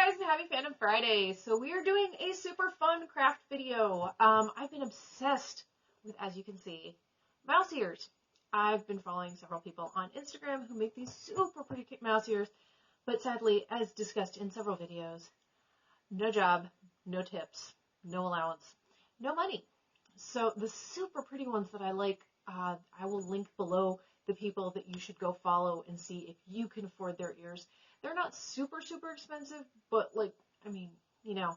guys, and happy Fandom Friday. So we are doing a super fun craft video. I've been obsessed with, as you can see, mouse ears. I've been following several people on Instagram who make these super pretty cute mouse ears, but sadly, as discussed in several videos, no job, no tips, no allowance, no money. So the super pretty ones that I like, I will link below the people that you should go follow and see if you can afford their ears. They're not super expensive, but like, I mean, you know,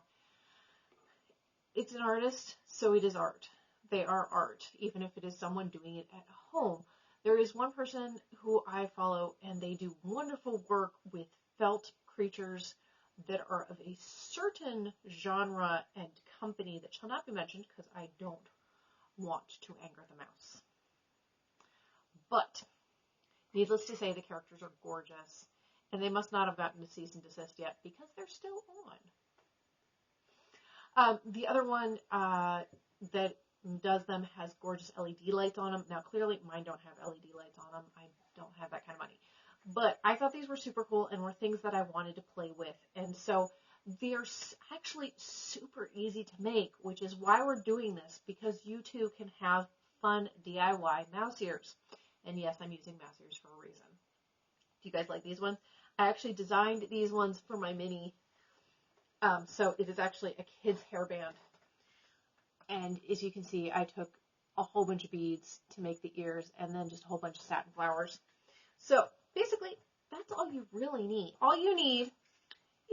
it's an artist, so it is art. They are art, even if it is someone doing it at home. There is one person who I follow, and they do wonderful work with felt creatures that are of a certain genre and company that shall not be mentioned because I don't want to anger the mouse. But, needless to say, the characters are gorgeous. And they must not have gotten to cease and desist yet because they're still on. The other one that does them has gorgeous LED lights on them. Now, clearly, mine don't have LED lights on them. I don't have that kind of money. But I thought these were super cool and were things that I wanted to play with. And so they're actually super easy to make, which is why we're doing this, because you too can have fun DIY mouse ears. And yes, I'm using mouse ears for a reason. Do you guys like these ones? I actually designed these ones for my mini. So it is actually a kid's hairband. And as you can see, I took a whole bunch of beads to make the ears and then just a whole bunch of satin flowers. So basically, that's all you really need. All you need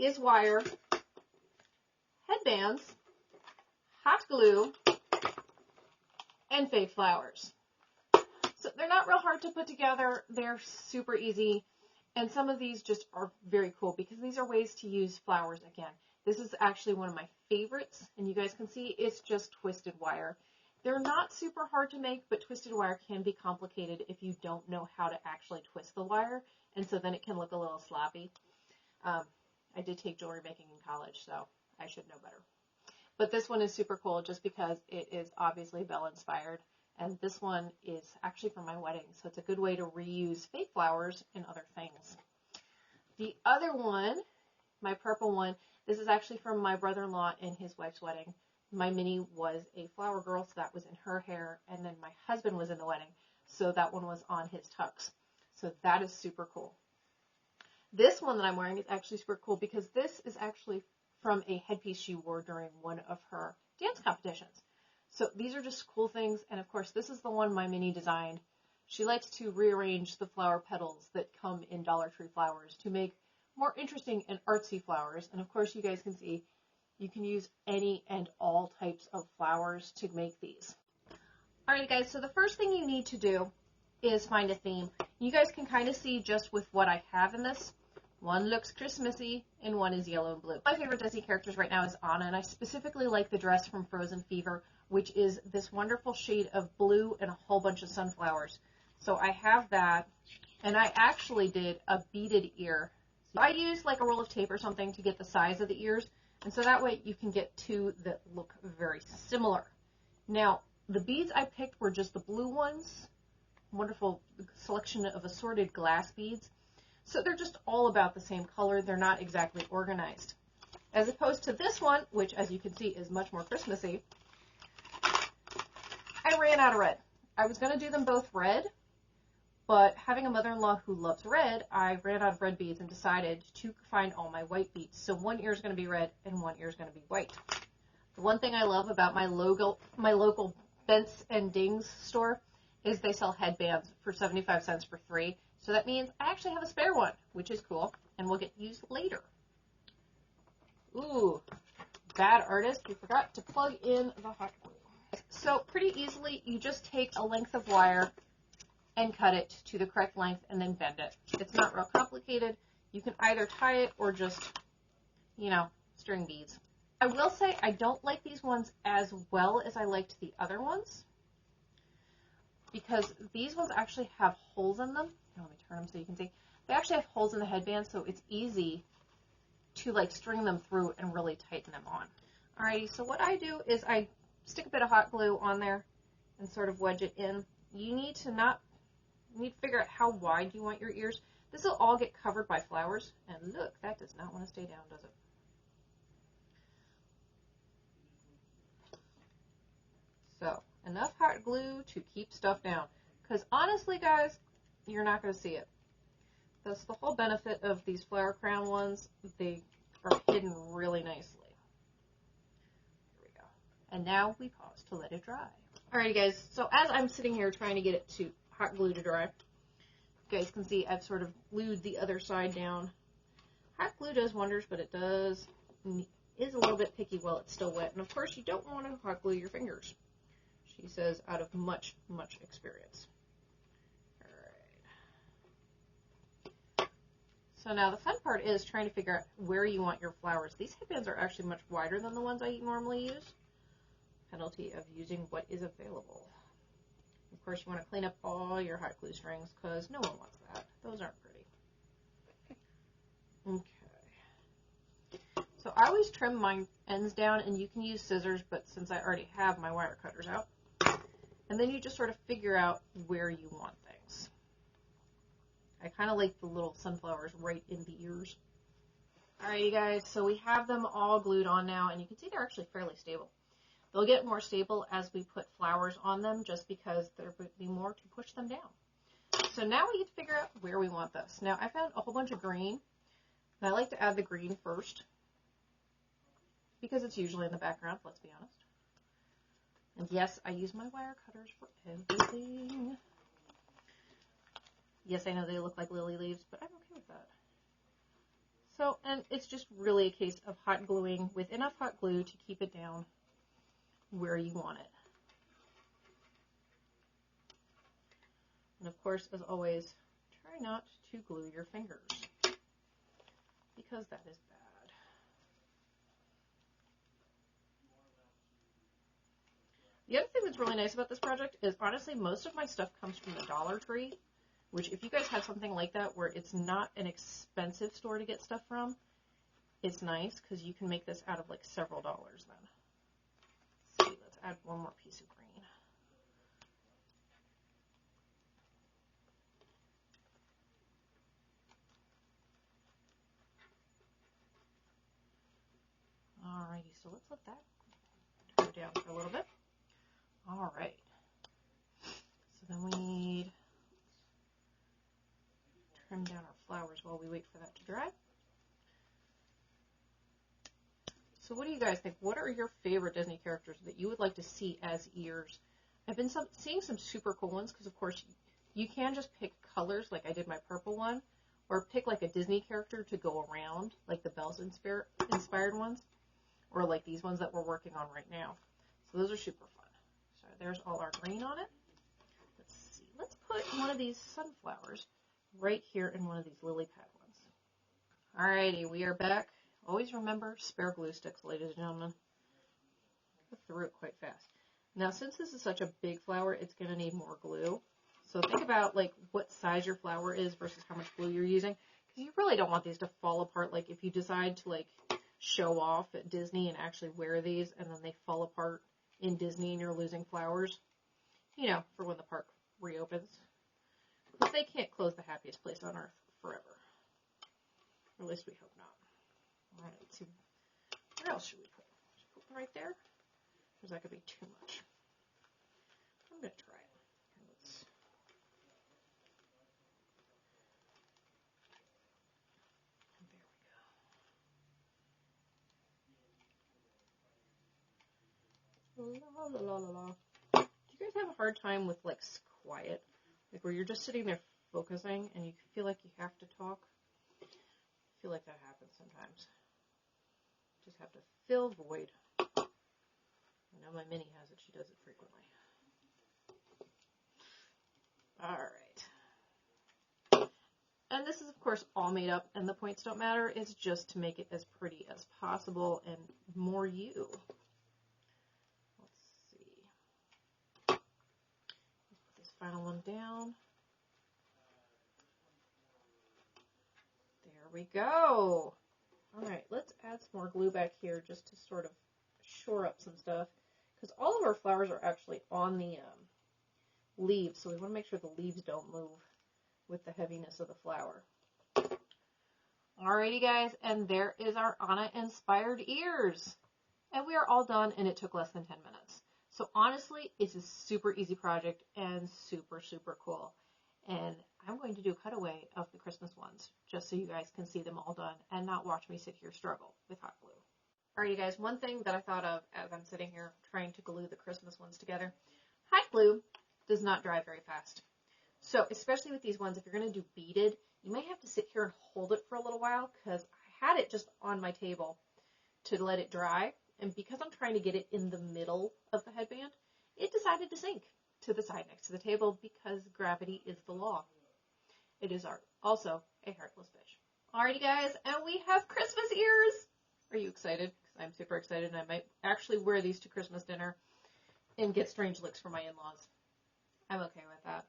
is wire, headbands, hot glue, and fake flowers. So they're not real hard to put together. They're super easy. And some of these just are very cool because these are ways to use flowers again. This is actually one of my favorites, and you guys can see it's just twisted wire. They're not super hard to make, but twisted wire can be complicated if you don't know how to actually twist the wire, and so then it can look a little sloppy. I did take jewelry making in college, so I should know better. But this one is super cool just because it is obviously Belle-inspired. And this one is actually for my wedding, so it's a good way to reuse fake flowers and other things. The other one, my purple one, this is actually from my brother-in-law and his wife's wedding. My mini was a flower girl, so that was in her hair, and then my husband was in the wedding, so that one was on his tux. So that is super cool. This one that I'm wearing is actually super cool because this is actually from a headpiece she wore during one of her dance competitions. So these are just cool things, and of course this is the one my mini designed. She likes to rearrange the flower petals that come in Dollar Tree flowers to make more interesting and artsy flowers. And of course you guys can see you can use any and all types of flowers to make these. Alright guys, so the first thing you need to do is find a theme. You guys can kind of see just with what I have in this. One looks Christmassy, and one is yellow and blue. My favorite Disney characters right now is Anna, and I specifically like the dress from Frozen Fever, which is this wonderful shade of blue and a whole bunch of sunflowers. So I have that, and I actually did a beaded ear. So I used like a roll of tape or something to get the size of the ears, and so that way you can get two that look very similar. Now, the beads I picked were just the blue ones, wonderful selection of assorted glass beads. So they're just all about the same color. They're not exactly organized. As opposed to this one, which as you can see is much more Christmassy, I ran out of red. I was going to do them both red, but having a mother-in-law who loves red, I ran out of red beads and decided to find all my white beads. So one ear is going to be red and one ear is going to be white. The one thing I love about my local Bents and Dings store is they sell headbands for 75 cents for 3. So that means I actually have a spare one, which is cool, and will get used later. Ooh, bad artist, you forgot to plug in the hot glue. So pretty easily, you just take a length of wire and cut it to the correct length and then bend it. It's not real complicated. You can either tie it or just, you know, string beads. I will say I don't like these ones as well as I liked the other ones, because these ones actually have holes in them. Let me turn them so you can see. They actually have holes in the headband, so it's easy to like string them through and really tighten them on. Alrighty, so what I do is I stick a bit of hot glue on there and sort of wedge it in. You need to figure out how wide you want your ears. This will all get covered by flowers. And look, that does not want to stay down, does it? So enough hot glue to keep stuff down. Because honestly, guys, you're not going to see it. That's the whole benefit of these flower crown ones. They are hidden really nicely. Here we go. And now we pause to let it dry. Alrighty guys, so as I'm sitting here trying to get it to hot glue to dry, you guys can see I've sort of glued the other side down. Hot glue does wonders, but it is a little bit picky while it's still wet. And of course, you don't want to hot glue your fingers. She says out of much, much experience. Alright. So now the fun part is trying to figure out where you want your flowers. These headbands are actually much wider than the ones I normally use. Penalty of using what is available. Of course, you want to clean up all your hot glue strings because no one wants that. Those aren't pretty. Okay. So I always trim my ends down, and you can use scissors, but since I already have my wire cutters out, and then you just sort of figure out where you want things. I kind of like the little sunflowers right in the ears. Alright, you guys, so we have them all glued on now, and you can see they're actually fairly stable. They'll get more stable as we put flowers on them, just because there would be more to push them down. So now we get to figure out where we want this. Now, I found a whole bunch of green, and I like to add the green first, because it's usually in the background, let's be honest. And yes, I use my wire cutters for everything. Yes, I know they look like lily leaves, but I'm okay with that. So, and it's just really a case of hot gluing with enough hot glue to keep it down where you want it. And of course, as always, try not to glue your fingers, because that is bad. The other thing that's really nice about this project is, honestly, most of my stuff comes from the Dollar Tree, which if you guys have something like that where it's not an expensive store to get stuff from, it's nice because you can make this out of like several dollars then. Let's see, let's add one more piece of green. Alrighty, so let's let that go down for a little bit. Alright. So then we need to trim down our flowers while we wait for that to dry. So what do you guys think? What are your favorite Disney characters that you would like to see as ears? I've been seeing some super cool ones because, of course, you can just pick colors like I did my purple one, or pick like a Disney character to go around, like the Bells inspired ones, or like these ones that we're working on right now. So those are super fun. So there's all our green on it. Let's see. Let's put one of these sunflowers right here in one of these lily pad ones. Alrighty, we are back. Always remember, spare glue sticks, ladies and gentlemen. Go through it quite fast. Now, since this is such a big flower, it's going to need more glue. So think about like what size your flower is versus how much glue you're using, because you really don't want these to fall apart. Like if you decide to like show off at Disney and actually wear these, and then they fall apart in Disney and you're losing flowers, you know, for when the park reopens. But they can't close the happiest place on earth forever. Or at least we hope not. All right, let's see. Where else should we put? Should we put one right there? Or is that going to be too much? I'm going to try it. Here, let's... There we go. La, la, la, la, la. Do you guys have a hard time with, like, quiet? Like, where you're just sitting there focusing and you feel like you have to talk? I feel like that happens sometimes. Just have to fill void. I know my Minnie has it. She does it frequently. Alright. And this is, of course, all made up, and the points don't matter. It's just to make it as pretty as possible and more you. Let's see. Let's put this final one down. There we go. Alright, let's add some more glue back here just to sort of shore up some stuff, because all of our flowers are actually on the leaves, so we want to make sure the leaves don't move with the heaviness of the flower. Alrighty guys, and there is our Anna inspired ears. And we are all done, and it took less than 10 minutes. So honestly, it's a super easy project and super, super cool. And I'm going to do a cutaway of the Christmas ones just so you guys can see them all done and not watch me sit here struggle with hot glue. Alright, you guys, one thing that I thought of as I'm sitting here trying to glue the Christmas ones together, hot glue does not dry very fast. So especially with these ones, if you're going to do beaded, you may have to sit here and hold it for a little while because I had it just on my table to let it dry. And because I'm trying to get it in the middle of the headband, it decided to sink to the side next to the table because gravity is the law. It is also a heartless fish. Alrighty guys, and we have Christmas ears! Are you excited? Because I'm super excited and I might actually wear these to Christmas dinner and get strange looks from my in-laws. I'm okay with that.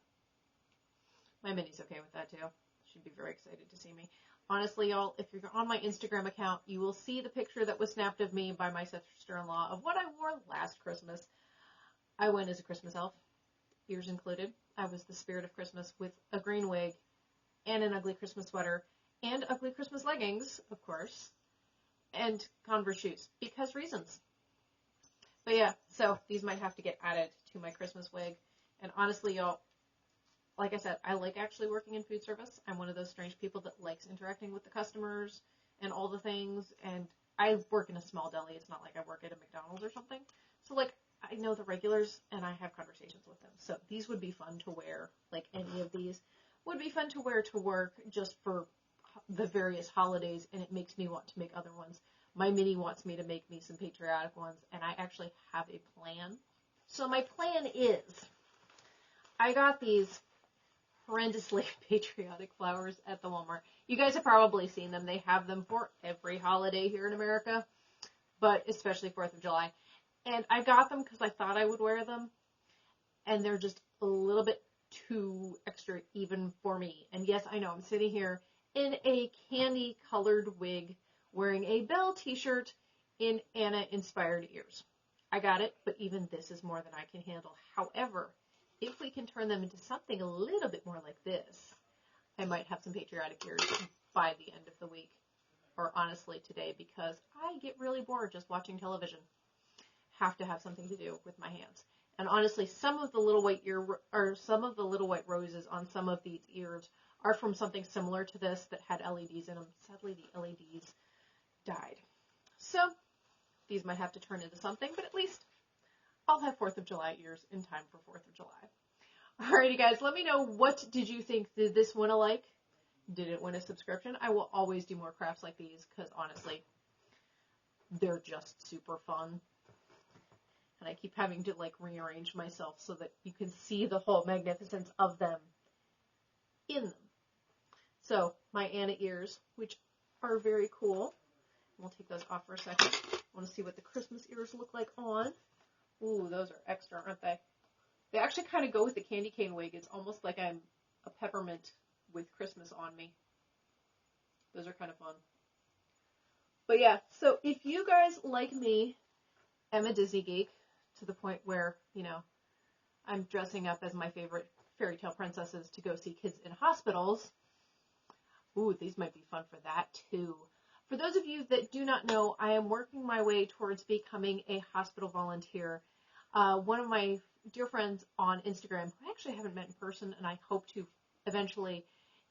My Minnie's okay with that too. She'd be very excited to see me. Honestly, y'all, if you're on my Instagram account, you will see the picture that was snapped of me by my sister-in-law of what I wore last Christmas. I went as a Christmas elf, ears included. I was the spirit of Christmas with a green wig and an ugly Christmas sweater and ugly Christmas leggings, of course, and Converse shoes, because reasons. But yeah, so these might have to get added to my Christmas wig. And honestly, y'all, like I said, I like actually working in food service. I'm one of those strange people that likes interacting with the customers and all the things. And I work in a small deli. It's not like I work at a McDonald's or something. So, like, I know the regulars and I have conversations with them. So these would be fun to wear. Like, any of these would be fun to wear to work just for the various holidays. And it makes me want to make other ones. My Minnie wants me to make me some patriotic ones. And I actually have a plan. So my plan is, I got these horrendously patriotic flowers at the Walmart. You guys have probably seen them. They have them for every holiday here in America, but especially 4th of July. And I got them because I thought I would wear them, and they're just a little bit too extra even for me. And yes, I know, I'm sitting here in a candy-colored wig wearing a Belle t-shirt in Anna-inspired ears. I got it, but even this is more than I can handle. However, if we can turn them into something a little bit more like this, I might have some patriotic ears by the end of the week, or honestly today, because I get really bored just watching television. Have to have something to do with my hands. And honestly, some of the little white roses on some of these ears are from something similar to this that had LEDs in them. Sadly, the LEDs died. So these might have to turn into something, but at least I'll have 4th of July ears in time for 4th of July. Alrighty guys, let me know, what did you think? Did this win a like? Did it win a subscription? I will always do more crafts like these because honestly, they're just super fun. And I keep having to like rearrange myself so that you can see the whole magnificence of them in them. So my Anna ears, which are very cool. We'll take those off for a second. I want to see what the Christmas ears look like on. Ooh, those are extra, aren't they? They actually kind of go with the candy cane wig. It's almost like I'm a peppermint with Christmas on me. Those are kind of fun. But yeah, so if you guys like me, am a Disney geek to the point where, you know, I'm dressing up as my favorite fairy tale princesses to go see kids in hospitals. Ooh, these might be fun for that too. For those of you that do not know, I am working my way towards becoming a hospital volunteer. One of my dear friends on Instagram, who I actually haven't met in person and I hope to eventually,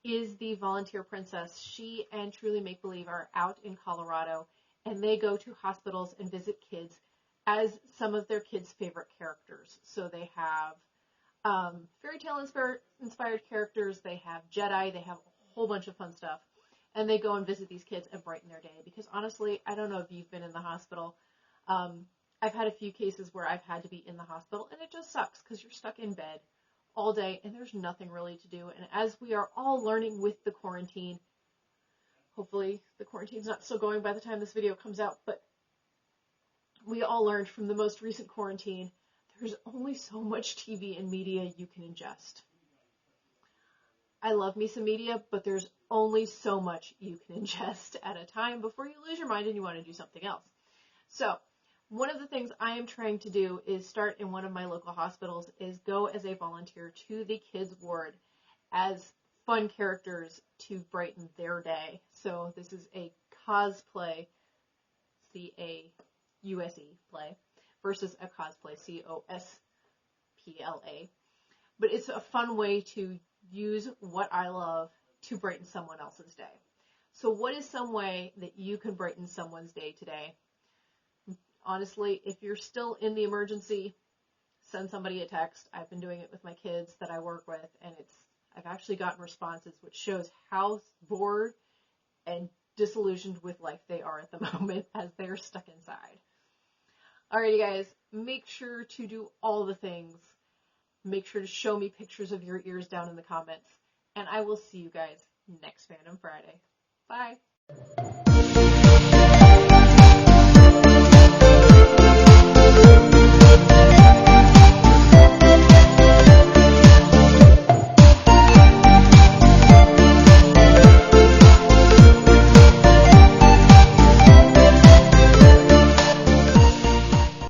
is the volunteer princess. She and Truly Make Believe are out in Colorado, and they go to hospitals and visit kids as some of their kids' favorite characters. So they have fairy tale inspired characters, they have Jedi, they have a whole bunch of fun stuff. And they go and visit these kids and brighten their day. Because honestly, I don't know if you've been in the hospital. I've had a few cases where I've had to be in the hospital, and it just sucks because you're stuck in bed all day and there's nothing really to do. And as we are all learning with the quarantine, hopefully the quarantine's not still going by the time this video comes out, but we all learned from the most recent quarantine, there's only so much TV and media you can ingest. I love me some media, but there's only so much you can ingest at a time before you lose your mind and you want to do something else. So one of the things I am trying to do is start in one of my local hospitals is go as a volunteer to the kids ward as fun characters to brighten their day. So this is a cosplay, C-A-U-S-E play, versus a cosplay, COSPLA. But it's a fun way to use what I love to brighten someone else's day. So what is some way that you can brighten someone's day today? Honestly, if you're still in the emergency, send somebody a text. I've been doing it with my kids that I work with, and I've actually gotten responses, which shows how bored and disillusioned with life they are at the moment as they're stuck inside. Alrighty guys, make sure to do all the things. Make sure to show me pictures of your ears down in the comments, and I will see you guys next Fandom Friday. Bye!